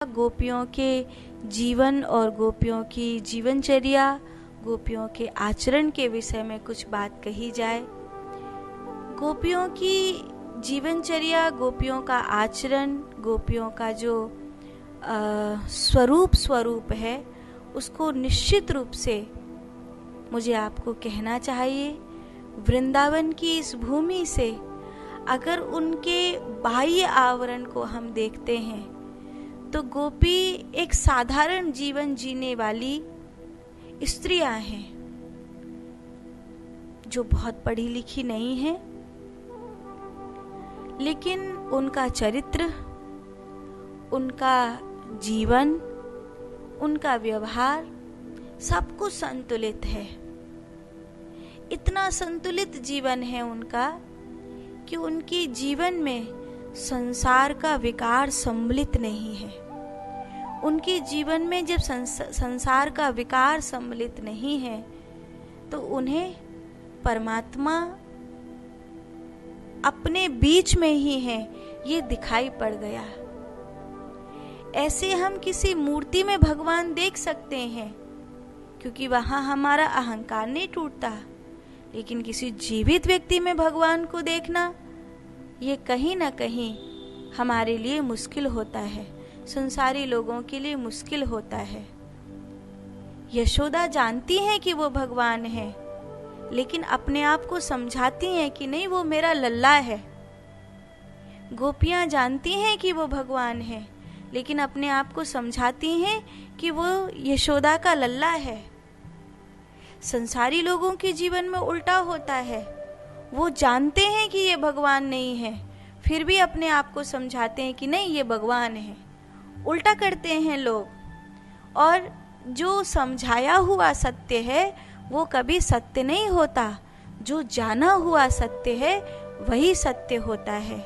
गोपियों के जीवन और गोपियों की जीवनचर्या, गोपियों के आचरण के विषय में कुछ बात कही जाए। गोपियों की जीवनचर्या, गोपियों का आचरण, गोपियों का जो स्वरूप है, उसको निश्चित रूप से मुझे आपको कहना चाहिए। वृंदावन की इस भूमि से अगर उनके बाह्य आवरण को हम देखते हैं तो गोपी एक साधारण जीवन जीने वाली स्त्रियां हैं जो बहुत पढ़ी लिखी नहीं हैं, लेकिन उनका चरित्र, उनका जीवन, उनका व्यवहार सब कुछ संतुलित है। इतना संतुलित जीवन है उनका कि उनके जीवन में संसार का विकार सम्मिलित नहीं है। उनके जीवन में जब संसार का विकार सम्मिलित नहीं है तो उन्हें परमात्मा अपने बीच में ही है, ये दिखाई पड़ गया। ऐसे हम किसी मूर्ति में भगवान देख सकते हैं क्योंकि वहां हमारा अहंकार नहीं टूटता, लेकिन किसी जीवित व्यक्ति में भगवान को देखना ये कहीं ना कहीं हमारे लिए मुश्किल होता है, संसारी लोगों के लिए मुश्किल होता है। यशोदा जानती हैं कि वो भगवान है, लेकिन अपने आप को समझाती हैं कि नहीं, वो मेरा लल्ला है। गोपियां जानती हैं कि वो भगवान है, लेकिन अपने आप को समझाती हैं कि वो यशोदा का लल्ला है। संसारी लोगों के जीवन में उल्टा होता है। वो जानते हैं कि ये भगवान नहीं है, फिर भी अपने आप को समझाते हैं कि नहीं, ये भगवान है। उल्टा करते हैं लोग, और जो समझाया हुआ सत्य है वो कभी सत्य नहीं होता। जो जाना हुआ सत्य है वही सत्य होता है।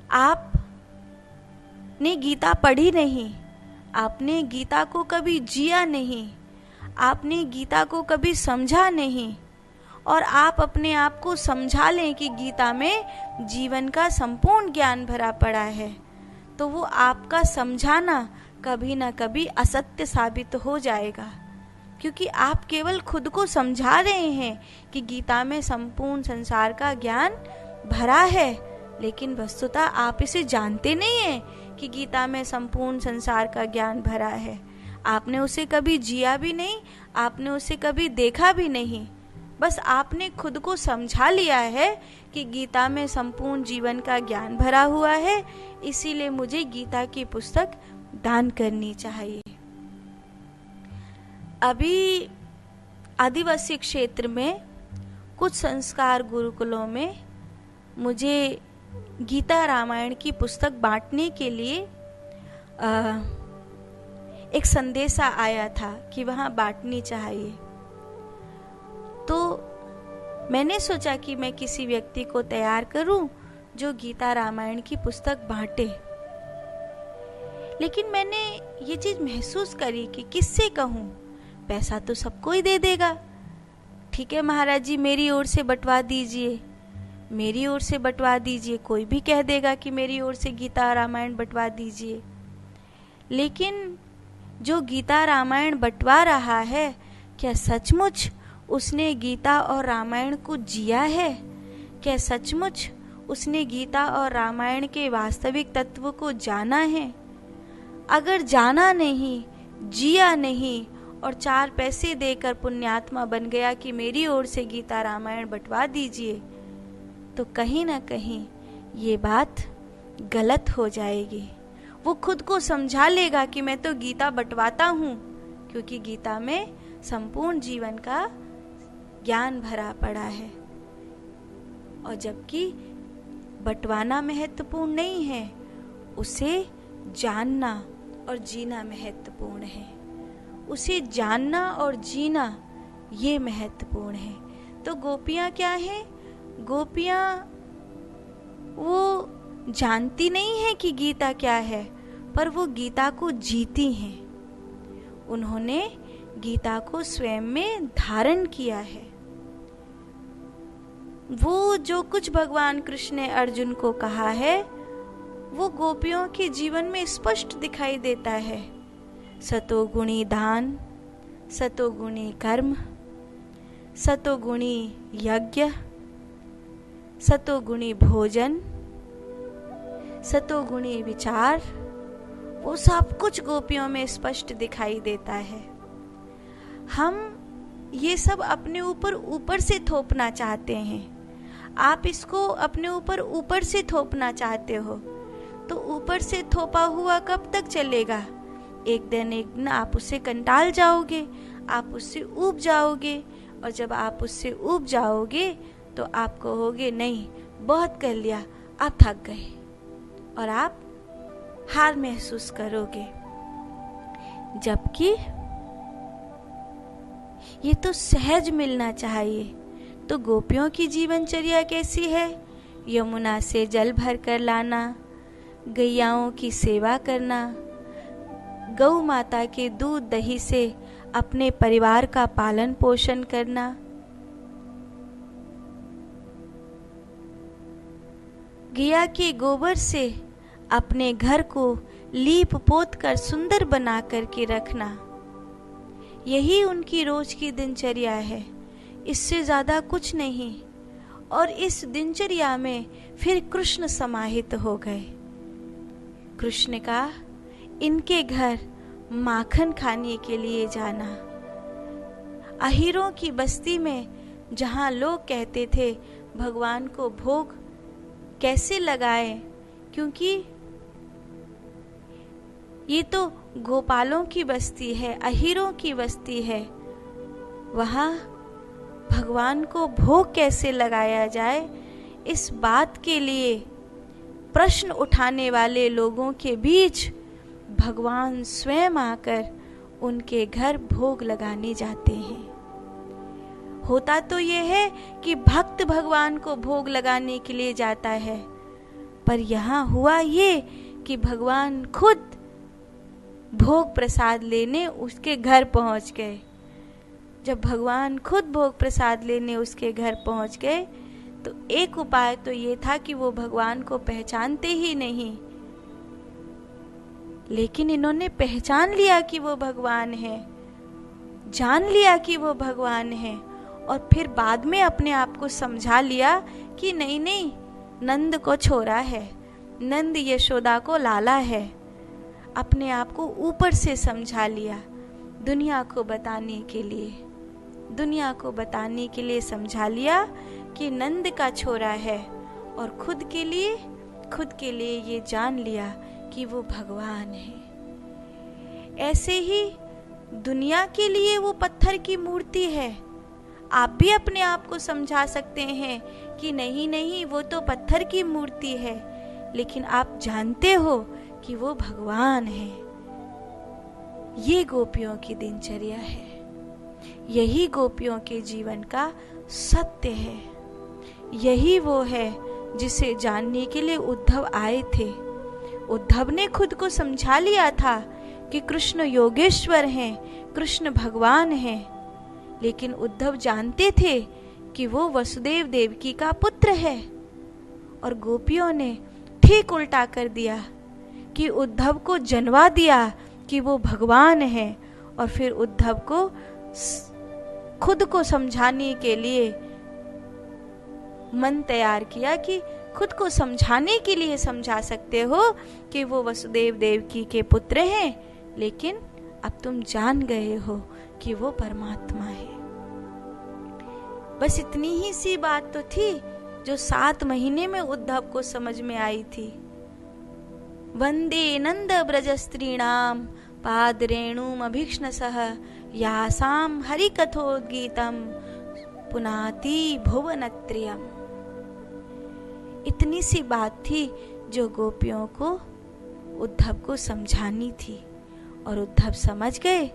आपने गीता पढ़ी नहीं, आपने गीता को कभी जिया नहीं, आपने गीता को कभी समझा नहीं, और आप अपने आप को समझा लें कि गीता में जीवन का संपूर्ण ज्ञान भरा पड़ा है, तो वो आपका समझाना कभी ना कभी असत्य साबित हो जाएगा, क्योंकि आप केवल खुद को समझा रहे हैं कि गीता में संपूर्ण संसार का ज्ञान भरा है, लेकिन वस्तुतः आप इसे जानते नहीं हैं कि गीता में संपूर्ण संसार का ज्ञान भरा है। आपने उसे कभी जिया भी नहीं, आपने उसे कभी देखा भी नहीं, बस आपने खुद को समझा लिया है कि गीता में संपूर्ण जीवन का ज्ञान भरा हुआ है, इसीलिए मुझे गीता की पुस्तक दान करनी चाहिए। अभी आदिवासी क्षेत्र में कुछ संस्कार गुरुकुलों में मुझे गीता रामायण की पुस्तक बांटने के लिए एक संदेशा आया था कि वहाँ बांटनी चाहिए। तो मैंने सोचा कि मैं किसी व्यक्ति को तैयार करूं जो गीता रामायण की पुस्तक बांटे, लेकिन मैंने ये चीज महसूस करी कि किससे कहूं। पैसा तो सबको ही दे देगा, ठीक है महाराज जी मेरी ओर से बंटवा दीजिए, मेरी ओर से बंटवा दीजिए, कोई भी कह देगा कि मेरी ओर से गीता रामायण बंटवा दीजिए। लेकिन जो गीता रामायण बंटवा रहा है, क्या सचमुच उसने गीता और रामायण को जिया है? क्या सचमुच उसने गीता और रामायण के वास्तविक तत्व को जाना है? अगर जाना नहीं, जिया नहीं और 4 पैसे देकर पुण्यात्मा बन गया कि मेरी ओर से गीता रामायण बंटवा दीजिए, तो कहीं ना कहीं ये बात गलत हो जाएगी। वो खुद को समझा लेगा कि मैं तो गीता बंटवाता हूँ क्योंकि गीता में संपूर्ण जीवन का ज्ञान भरा पड़ा है, और जबकि बंटवाना महत्वपूर्ण नहीं है, उसे जानना और जीना महत्वपूर्ण है। उसे जानना और जीना ये महत्वपूर्ण है। तो गोपियाँ क्या हैं? गोपियाँ वो जानती नहीं है कि गीता क्या है, पर वो गीता को जीती हैं। उन्होंने गीता को स्वयं में धारण किया है। वो जो कुछ भगवान कृष्ण ने अर्जुन को कहा है वो गोपियों के जीवन में स्पष्ट दिखाई देता है। सतोगुणी दान, सतोगुणी कर्म, सतोगुणी यज्ञ, सतोगुणी भोजन, सतोगुणी विचार, वो सब कुछ गोपियों में स्पष्ट दिखाई देता है। हम ये सब अपने ऊपर से थोपना चाहते हैं। आप इसको अपने ऊपर से थोपना चाहते हो तो ऊपर से थोपा हुआ कब तक चलेगा? एक दिन आप उससे कंटाल जाओगे, आप उससे ऊब जाओगे, और जब आप उससे ऊब जाओगे तो आप कहोगे नहीं, बहुत कर लिया, आप थक गए, और आप हार महसूस करोगे। जबकि ये तो सहज मिलना चाहिए। तो गोपियों की जीवनचर्या कैसी है? यमुना से जल भर कर लाना, गैयाओं की सेवा करना, गौ माता के दूध दही से अपने परिवार का पालन पोषण करना, गैया के गोबर से अपने घर को लीप पोत कर सुंदर बना करके रखना, यही उनकी रोज की दिनचर्या है, इससे ज्यादा कुछ नहीं। और इस दिनचर्या में फिर कृष्ण समाहित हो गए। कृष्ण का इनके घर माखन खाने के लिए जाना, अहीरों की बस्ती में जहाँ लोग कहते थे भगवान को भोग कैसे लगाएं, क्योंकि ये तो गोपालों की बस्ती है, अहीरों की बस्ती है, वहाँ भगवान को भोग कैसे लगाया जाए, इस बात के लिए प्रश्न उठाने वाले लोगों के बीच भगवान स्वयं आकर उनके घर भोग लगाने जाते हैं। होता तो ये है कि भक्त भगवान को भोग लगाने के लिए जाता है, पर यहाँ हुआ ये कि भगवान खुद भोग प्रसाद लेने उसके घर पहुंच गए। जब भगवान खुद भोग प्रसाद लेने उसके घर पहुंच गए तो एक उपाय तो ये था कि वो भगवान को पहचानते ही नहीं, लेकिन इन्होंने पहचान लिया कि वो भगवान है, जान लिया कि वो भगवान है, और फिर बाद में अपने आप को समझा लिया कि नहीं नहीं, नंद को छोरा है, नंद यशोदा को लाला है। अपने आप को ऊपर से समझा लिया, दुनिया को बताने के लिए समझा लिया कि नंद का छोरा है, और खुद के लिए ये जान लिया कि वो भगवान है। ऐसे ही दुनिया के लिए वो पत्थर की मूर्ति है। आप भी अपने आप को समझा सकते हैं कि नहीं नहीं, वो तो पत्थर की मूर्ति है, लेकिन आप जानते हो कि वो भगवान है। ये गोपियों की दिनचर्या है, यही गोपियों के जीवन का सत्य है, यही वो है जिसे जानने के लिए उद्धव आए थे। उद्धव ने खुद को समझा लिया था कि कृष्ण योगेश्वर हैं, कृष्ण भगवान हैं, लेकिन उद्धव जानते थे कि वो वसुदेव देवकी का पुत्र है। और गोपियों ने ठीक उल्टा कर दिया कि उद्धव को जनवा दिया कि वो भगवान है, और फिर उद्धव को खुद को समझाने के लिए मन तैयार किया कि खुद को समझाने के लिए समझा सकते हो कि वो वसुदेव देवकी के पुत्र हैं, लेकिन अब तुम जान गए हो कि वो परमात्मा है। बस इतनी ही सी बात तो थी जो 7 महीने में उद्धव को समझ में आई थी। वंदे नंद ब्रज स्त्रीणाम पाद रेणुम अभीक्ष्णसः यासाम हरिकथोद्गीतम पुनाति भुवनत्रयम्। इतनी सी बात थी जो गोपियों को उद्धव को समझानी थी, और उद्धव समझ गए।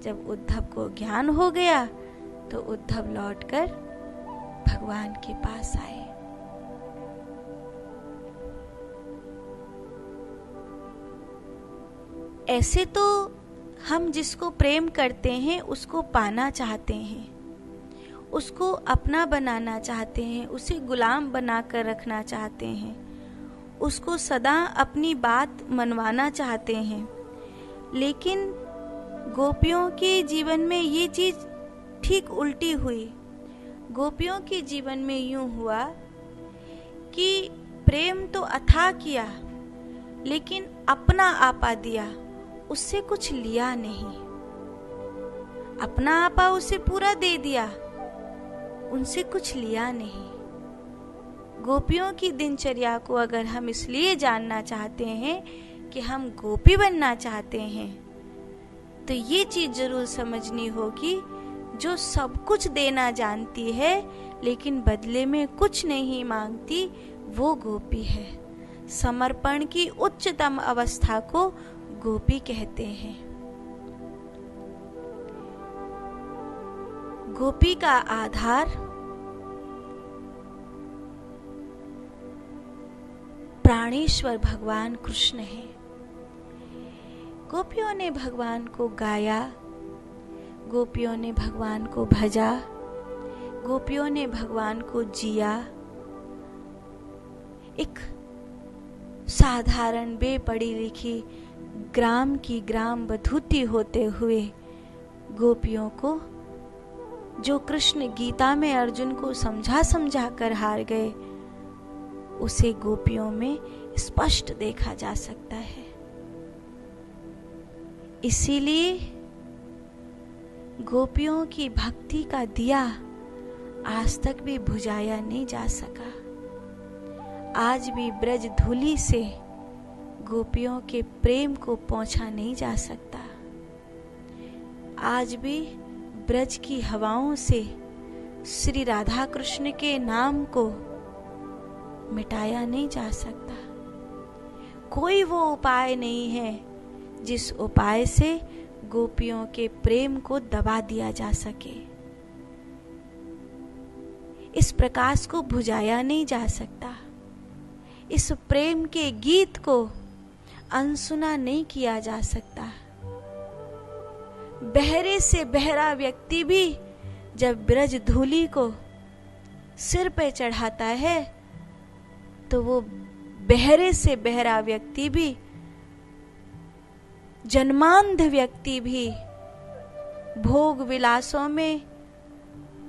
जब उद्धव को ज्ञान हो गया तो उद्धव लौटकर भगवान के पास आए। ऐसे तो हम जिसको प्रेम करते हैं उसको पाना चाहते हैं, उसको अपना बनाना चाहते हैं, उसे गुलाम बनाकर रखना चाहते हैं, उसको सदा अपनी बात मनवाना चाहते हैं। लेकिन गोपियों के जीवन में ये चीज ठीक उल्टी हुई। गोपियों के जीवन में यूं हुआ कि प्रेम तो अथाह किया, लेकिन अपना आपा दिया, उससे कुछ लिया नहीं। अपना आपा उसे पूरा दे दिया, उनसे कुछ लिया नहीं। गोपियों की दिनचर्या को अगर हम इसलिए जानना चाहते हैं कि हम गोपी बनना चाहते हैं, तो ये चीज जरूर समझनी होगी, जो सब कुछ देना जानती है लेकिन बदले में कुछ नहीं मांगती, वो गोपी है। समर्पण की उच्चतम अवस्था को गोपी कहते हैं। गोपी का आधार प्राणेश्वर भगवान कृष्ण है। गोपियों ने भगवान को गाया, गोपियों ने भगवान को भजा, गोपियों ने भगवान को जिया। एक साधारण बेपढ़ी लिखी ग्राम की ग्राम बधूती होते हुए गोपियों को, जो कृष्ण गीता में अर्जुन को समझा समझा कर हार गए, उसे गोपियों में स्पष्ट देखा जा सकता है। इसीलिए गोपियों की भक्ति का दिया आज तक भी बुझाया नहीं जा सका। आज भी ब्रज धूलि से गोपियों के प्रेम को पहुंचा नहीं जा सकता। आज भी ब्रज की हवाओं से श्री राधा कृष्ण के नाम को मिटाया नहीं जा सकता। कोई वो उपाय नहीं है जिस उपाय से गोपियों के प्रेम को दबा दिया जा सके। इस प्रकाश को बुझाया नहीं जा सकता। इस प्रेम के गीत को अनसुना नहीं किया जा सकता। बहरे से बहरा व्यक्ति भी जब ब्रज धूलि को सिर पे चढ़ाता है, तो वो बहरे से बहरा व्यक्ति भी, जन्मांध व्यक्ति भी, भोग विलासों में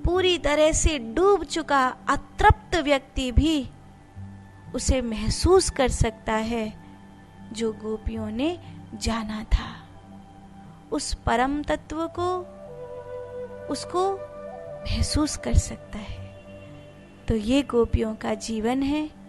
पूरी तरह से डूब चुका अतृप्त व्यक्ति भी उसे महसूस कर सकता है, जो गोपियों ने जाना था। उस परम तत्व को उसको महसूस कर सकता है। तो ये गोपियों का जीवन है।